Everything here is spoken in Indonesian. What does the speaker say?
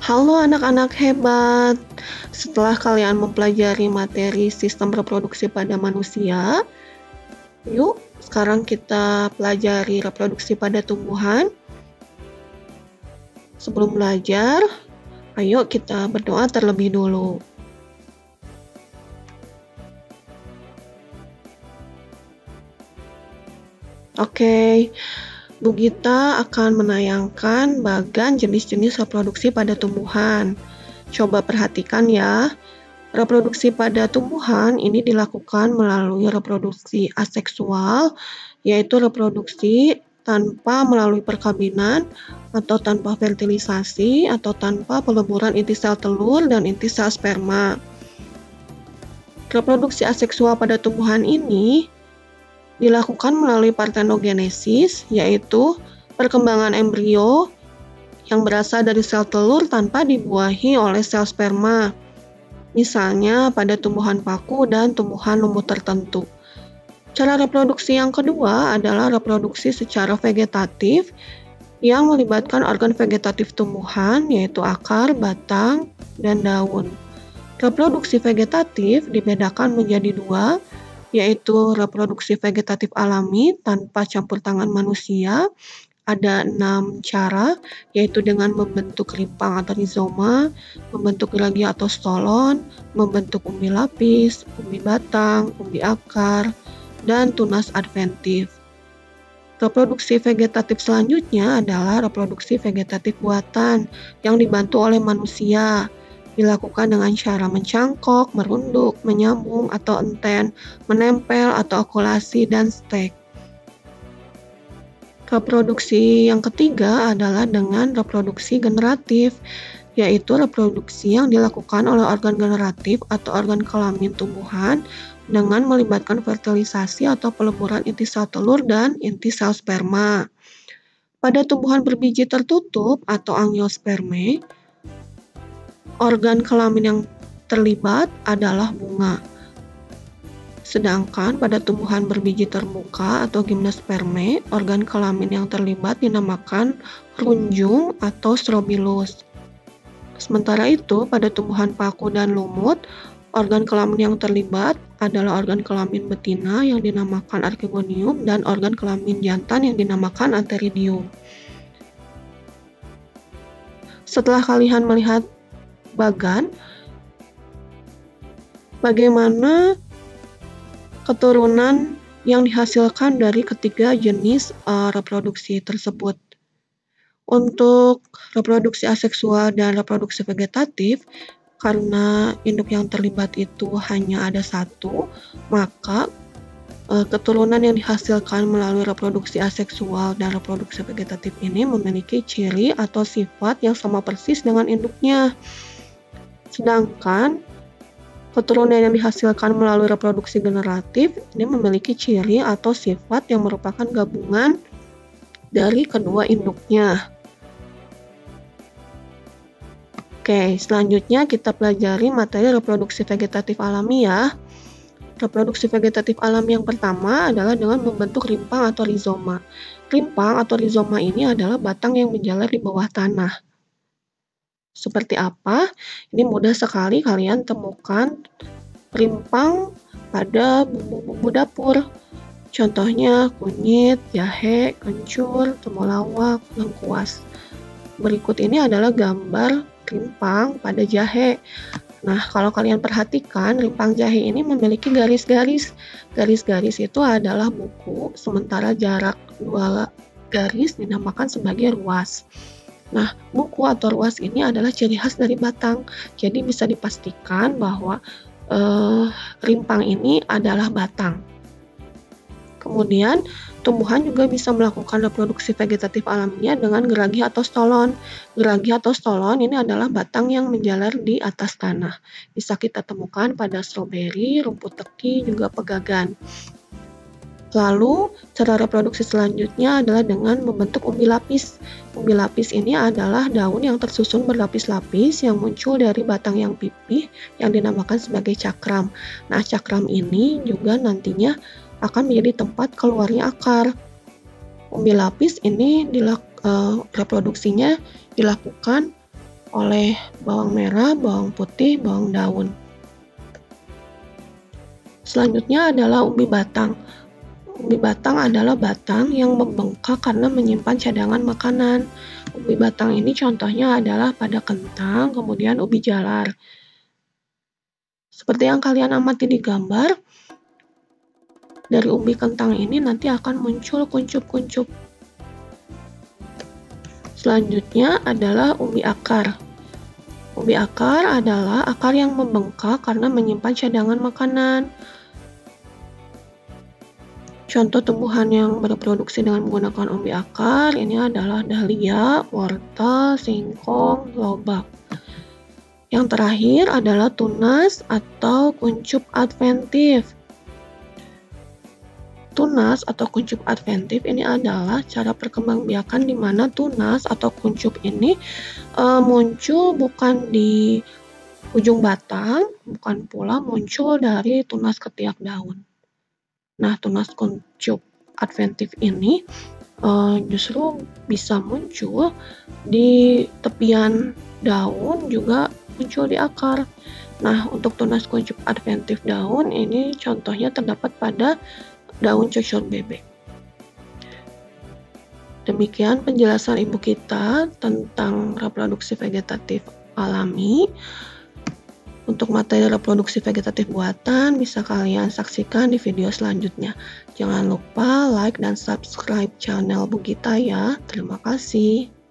Halo anak-anak hebat. Setelah kalian mempelajari materi sistem reproduksi pada manusia, yuk sekarang kita pelajari reproduksi pada tumbuhan. Sebelum belajar, ayo kita berdoa terlebih dulu. Oke, Bu Gita akan menayangkan bagan jenis-jenis reproduksi pada tumbuhan. Coba perhatikan ya. Reproduksi pada tumbuhan ini dilakukan melalui reproduksi aseksual, yaitu reproduksi tanpa melalui perkawinan, atau tanpa fertilisasi, atau tanpa peleburan inti sel telur dan inti sel sperma. Reproduksi aseksual pada tumbuhan ini dilakukan melalui partenogenesis, yaitu perkembangan embrio yang berasal dari sel telur tanpa dibuahi oleh sel sperma. Misalnya pada tumbuhan paku dan tumbuhan lumut tertentu. Cara reproduksi yang kedua adalah reproduksi secara vegetatif yang melibatkan organ vegetatif tumbuhan, yaitu akar, batang, dan daun. Reproduksi vegetatif dibedakan menjadi dua, yaitu reproduksi vegetatif alami tanpa campur tangan manusia. Ada 6 cara, yaitu dengan membentuk rimpang atau rizoma, membentuk geragi atau stolon, membentuk umbi lapis, umbi batang, umbi akar, dan tunas adventif. Reproduksi vegetatif selanjutnya adalah reproduksi vegetatif buatan yang dibantu oleh manusia. Dilakukan dengan cara mencangkok, merunduk, menyambung atau enten, menempel atau okulasi, dan stek. Reproduksi yang ketiga adalah dengan reproduksi generatif, yaitu reproduksi yang dilakukan oleh organ generatif atau organ kelamin tumbuhan dengan melibatkan fertilisasi atau peleburan inti sel telur dan inti sel sperma. Pada tumbuhan berbiji tertutup atau angiosperme, organ kelamin yang terlibat adalah bunga. Sedangkan pada tumbuhan berbiji terbuka atau gimnosperme, organ kelamin yang terlibat dinamakan runjung atau strobilus. Sementara itu, pada tumbuhan paku dan lumut, organ kelamin yang terlibat adalah organ kelamin betina yang dinamakan archegonium dan organ kelamin jantan yang dinamakan antheridium. Setelah kalian melihat bagan, bagaimana keturunan yang dihasilkan dari ketiga jenis reproduksi tersebut. Untuk reproduksi aseksual dan reproduksi vegetatif, karena induk yang terlibat itu hanya ada satu, maka keturunan yang dihasilkan melalui reproduksi aseksual dan reproduksi vegetatif ini memiliki ciri atau sifat yang sama persis dengan induknya. Sedangkan keturunan yang dihasilkan melalui reproduksi generatif ini memiliki ciri atau sifat yang merupakan gabungan dari kedua induknya. Oke, selanjutnya kita pelajari materi reproduksi vegetatif alami ya. Reproduksi vegetatif alami yang pertama adalah dengan membentuk rimpang atau rizoma. Rimpang atau rizoma ini adalah batang yang menjalar di bawah tanah. Seperti apa? Ini mudah sekali kalian temukan rimpang pada bumbu-bumbu dapur. Contohnya kunyit, jahe, kencur, temulawak, lengkuas. Berikut ini adalah gambar rimpang pada jahe. Nah, kalau kalian perhatikan, rimpang jahe ini memiliki garis-garis. Garis-garis itu adalah buku, sementara jarak dua garis dinamakan sebagai ruas. Nah, buku atau ruas ini adalah ciri khas dari batang. Jadi bisa dipastikan bahwa rimpang ini adalah batang. Kemudian, tumbuhan juga bisa melakukan reproduksi vegetatif alaminya dengan geragi atau stolon. Geragi atau stolon ini adalah batang yang menjalar di atas tanah. Bisa kita temukan pada stroberi, rumput teki, juga pegagan. Lalu, cara reproduksi selanjutnya adalah dengan membentuk umbi lapis. Umbi lapis ini adalah daun yang tersusun berlapis-lapis yang muncul dari batang yang pipih yang dinamakan sebagai cakram. Nah, cakram ini juga nantinya akan menjadi tempat keluarnya akar. Umbi lapis ini reproduksinya dilakukan oleh bawang merah, bawang putih, bawang daun. Selanjutnya adalah umbi batang. Umbi batang adalah batang yang membengkak karena menyimpan cadangan makanan. Umbi batang ini contohnya adalah pada kentang, kemudian ubi jalar. Seperti yang kalian amati di gambar, dari umbi kentang ini nanti akan muncul kuncup-kuncup. Selanjutnya adalah umbi akar. Umbi akar adalah akar yang membengkak karena menyimpan cadangan makanan. Contoh tumbuhan yang berproduksi dengan menggunakan umbi akar ini adalah dahlia, wortel, singkong, lobak. Yang terakhir adalah tunas atau kuncup adventif. Tunas atau kuncup adventif ini adalah cara perkembangbiakan di mana tunas atau kuncup ini muncul bukan di ujung batang, bukan pula muncul dari tunas ketiak daun. Nah, tunas kuncup adventif ini justru bisa muncul di tepian daun, juga muncul di akar. Nah, untuk tunas kuncup adventif daun ini contohnya terdapat pada daun cucur bebek. Demikian penjelasan ibu kita tentang reproduksi vegetatif alami. Untuk materi reproduksi vegetatif buatan bisa kalian saksikan di video selanjutnya. Jangan lupa like dan subscribe channel Bu Gita ya. Terima kasih.